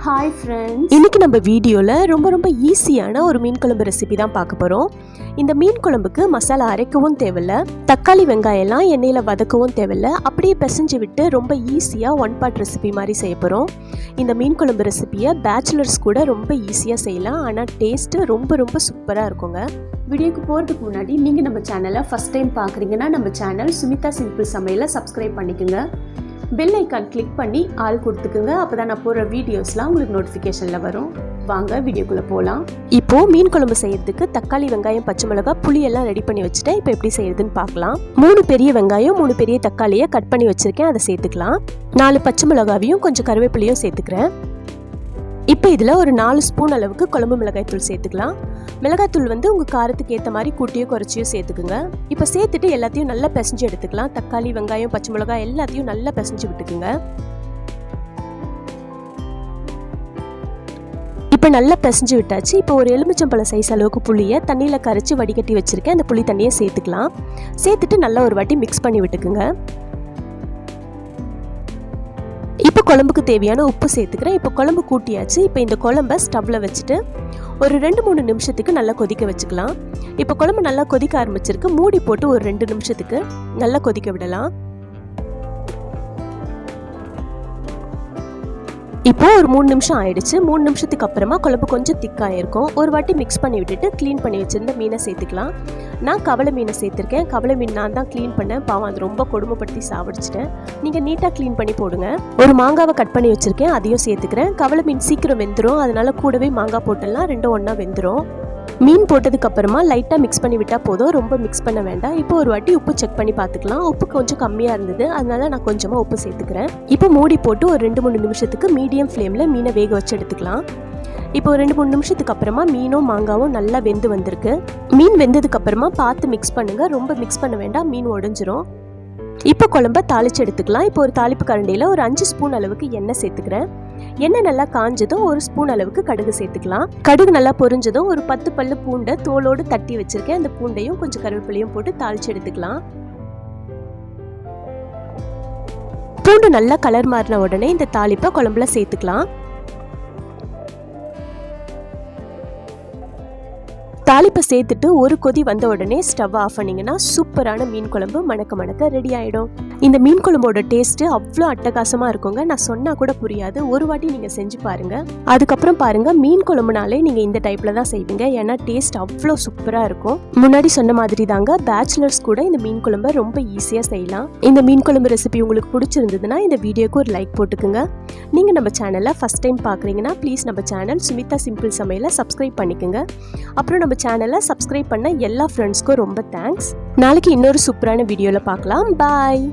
Hi friends, இன்னைக்கு நம்ம வீடியோல ரொம்ப ஈஸியான ஒரு மீன் குழம்பு ரெசிபி தான் பார்க்க போறோம். இந்த மீன் குழம்புக்கு மசாலா அரைக்கவும் தேவையில்ல, தக்காளி வெங்காயம் எல்லாம் எண்ணெயில வதக்கவும் தேவையில்ல, அப்படியே பிசைஞ்சு விட்டு ரொம்ப ஈஸியா ஒன் பாட் ரெசிபி மாதிரி செய்ய போறோம். இந்த மீன் குழம்பு ரெசிபியை பேச்சுலர்ஸ் கூட ரொம்ப ஈஸியா செய்யலாம், ஆனா டேஸ்ட் ரொம்ப சூப்பரா இருக்குங்க. வீடியோக்கு போகிறதுக்கு முன்னாடி நீங்கள் நம்ம சேனலை ஃபஸ்ட் டைம் பார்க்குறீங்கன்னா நம்ம சேனல் சுமிதா சிம்பிள் சமையலை சப்ஸ்கிரைப் பண்ணிக்கோங்க. பெல் ஐக்கான் கிளிக் பண்ணி ஆல் கொடுத்துக்குங்க, அப்போ தான் நான் போடுற வீடியோஸ்லாம் உங்களுக்கு நோட்டிஃபிகேஷனில் வரும். வாங்க வீடியோக்குள்ளே போகலாம். இப்போது மீன் குழம்பு செய்யறதுக்கு தக்காளி வெங்காயம் பச்சை மிளகாய் புளி எல்லாம் ரெடி பண்ணி வச்சுட்டேன். இப்போ எப்படி செய்யறதுன்னு பார்க்கலாம். 3 பெரிய வெங்காயம் 3 பெரிய தக்காளியை கட் பண்ணி வச்சுருக்கேன், அதை சேர்த்துக்கலாம். 4 பச்சை மிளகாவையும் கொஞ்சம் கருவேப்பிலையும் சேர்த்துக்கிறேன். இப்போ இதில் ஒரு 4 ஸ்பூன் அளவுக்கு குழம்பு மிளகாய்த்தூள் சேர்த்துக்கலாம். மிளகாய்த்தூள் உங்கள் காரத்துக்கு ஏற்ற மாதிரி கூட்டியோ குறைச்சியோ சேர்த்துக்குங்க. இப்போ சேர்த்துட்டு எல்லாத்தையும் நல்லா பிசைஞ்சு எடுத்துக்கலாம். தக்காளி வெங்காயம் பச்சை மிளகாய் எல்லாத்தையும் நல்லா பிசைஞ்சு விட்டுக்குங்க. இப்போ நல்லா பிசைஞ்சு விட்டாச்சு. இப்போ ஒரு எலுமிச்சம்பழம் சைஸ் அளவுக்கு புளியை தண்ணியில் கரைச்சி வடிகட்டி வச்சுருக்கேன், அந்த புளி தண்ணியை சேர்த்துக்கலாம். சேர்த்துட்டு நல்லா ஒரு வாட்டி மிக்ஸ் பண்ணி விட்டுக்குங்க. இப்போ குழம்புக்கு தேவையான உப்பு சேர்த்துக்கிறேன். இப்போ குழம்பு கூட்டியாச்சு. இப்போ இந்த குழம்பை ஸ்டவ்வில் வச்சுட்டு ஒரு 2-3 நிமிஷத்துக்கு நல்லா கொதிக்க வச்சுக்கலாம். இப்போ குழம்பு நல்லா கொதிக்க ஆரம்பிச்சிருக்கு, மூடி போட்டு ஒரு 2 நிமிஷத்துக்கு நல்லா கொதிக்க விடலாம். இப்போ ஒரு 3 நிமிஷம் ஆயிடுச்சு. 3 நிமிஷத்துக்கு அப்புறமா குழம்பு கொஞ்சம் திக்காயிருக்கும். ஒரு வாட்டி மிக்ஸ் பண்ணி விட்டுட்டு க்ளீன் பண்ணி வச்சிருந்த மீனை சேர்த்துக்கலாம். நான் கவலை மீனை சேர்த்துருக்கேன். கவலை மீன் நான் தான் க்ளீன் பண்ணேன், பாவம் அது ரொம்ப கொடுமைப்படுத்தி சாப்பிடுச்சிட்டேன். நீங்கள் நீட்டாக க்ளீன் பண்ணி போடுங்க. ஒரு மாங்காவை கட் பண்ணி வச்சுருக்கேன், அதையும் சேர்த்துக்கிறேன். கவலை மீன் சீக்கிரம் வெந்துடும், அதனால கூடவே மாங்காய் போட்டுடலாம், ரெண்டும் ஒன்றா வெந்துடும். மீன் போட்டதுக்கு அப்புறமா லைட்டாக மிக்ஸ் பண்ணி விட்டால் போதும், ரொம்ப மிக்ஸ் பண்ண வேண்டாம். இப்போ ஒரு வாட்டி உப்பு செக் பண்ணி பார்த்துக்கலாம். உப்பு கொஞ்சம் கம்மியாக இருந்தது, அதனால நான் கொஞ்சமாக உப்பு சேர்த்துக்கிறேன். இப்போ மூடி போட்டு ஒரு 2-3 நிமிஷத்துக்கு மீடியம் ஃப்ளேமில் மீனை வேக வச்சு எடுத்துக்கலாம். இப்போ 2-3 நிமிஷத்துக்கு அப்புறமா மீனும் மாங்காவும் நல்லா வெந்து வந்திருக்கு. மீன் வெந்ததுக்கு அப்புறமா பார்த்து மிக்ஸ் பண்ணுங்க, ரொம்ப மிக்ஸ் பண்ண வேண்டாம், மீன் உடைஞ்சிரும். இப்போ குழம்ப தாளிச்சு எடுத்துக்கலாம். இப்போ ஒரு தாளிப்பு கரண்டியில் ஒரு 5 ஸ்பூன் அளவுக்கு எண்ணெய் சேர்த்துக்கிறேன். எண்ணெய் நல்லா காஞ்சதும் ஒரு ஸ்பூன் அளவுக்கு கடுகு சேர்த்துக்கலாம். கடுகு நல்லா பொரிஞ்சதும் ஒரு 10 பல்லு பூண்டை தோலோடு தட்டி வச்சிருக்கேன், அந்த பூண்டையும் கொஞ்சம் கருவேப்பிலையும் போட்டு தாளிச்சு எடுத்துக்கலாம். பூண்டு நல்லா கலர் மாறின உடனே இந்த தாளிப்பை குழம்புல சேர்த்துக்கலாம். தாளிப்பை சேர்த்துட்டு ஒரு கொதி வந்த உடனே ஸ்டவ் ஆஃப் பண்ணிங்கன்னா சூப்பரான மீன் குழம்பு மணக்க ரெடி ஆகிடும். இந்த மீன் குழம்போட டேஸ்ட்டு அவ்வளோ அட்டகாசமாக இருக்குங்க. நான் சொன்னால் கூட புரியாது, ஒரு வாட்டி நீங்கள் செஞ்சு பாருங்கள். அதுக்கப்புறம் பாருங்கள், மீன் குழம்புனாலே நீங்கள் இந்த டைப்பில் தான் செய்வீங்க, ஏன்னா டேஸ்ட் அவ்வளோ சூப்பராக இருக்கும். முன்னாடி சொன்ன மாதிரி தாங்க, பேச்சுலர்ஸ் கூட இந்த மீன் குழம்பை ரொம்ப ஈஸியாக செய்யலாம். இந்த மீன் குழம்பு ரெசிபி உங்களுக்கு பிடிச்சிருந்ததுன்னா இந்த வீடியோக்கு ஒரு லைக் போட்டுக்குங்க. நீங்கள் நம்ம சேனலை ஃபஸ்ட் டைம் பார்க்குறீங்கன்னா ப்ளீஸ் நம்ம சேனல் சுமிதா சிம்பிள் சமையலை சப்ஸ்கிரைப் பண்ணிக்கோங்க. அப்புறம் நம்ம சேனலை சப்ஸ்கிரைப் பண்ண எல்லா ஃப்ரெண்ட்ஸ்க்கும் ரொம்ப தேங்க்ஸ். நாளைக்கு இன்னொரு சூப்பரான வீடியோவில் பார்க்கலாம். பாய்.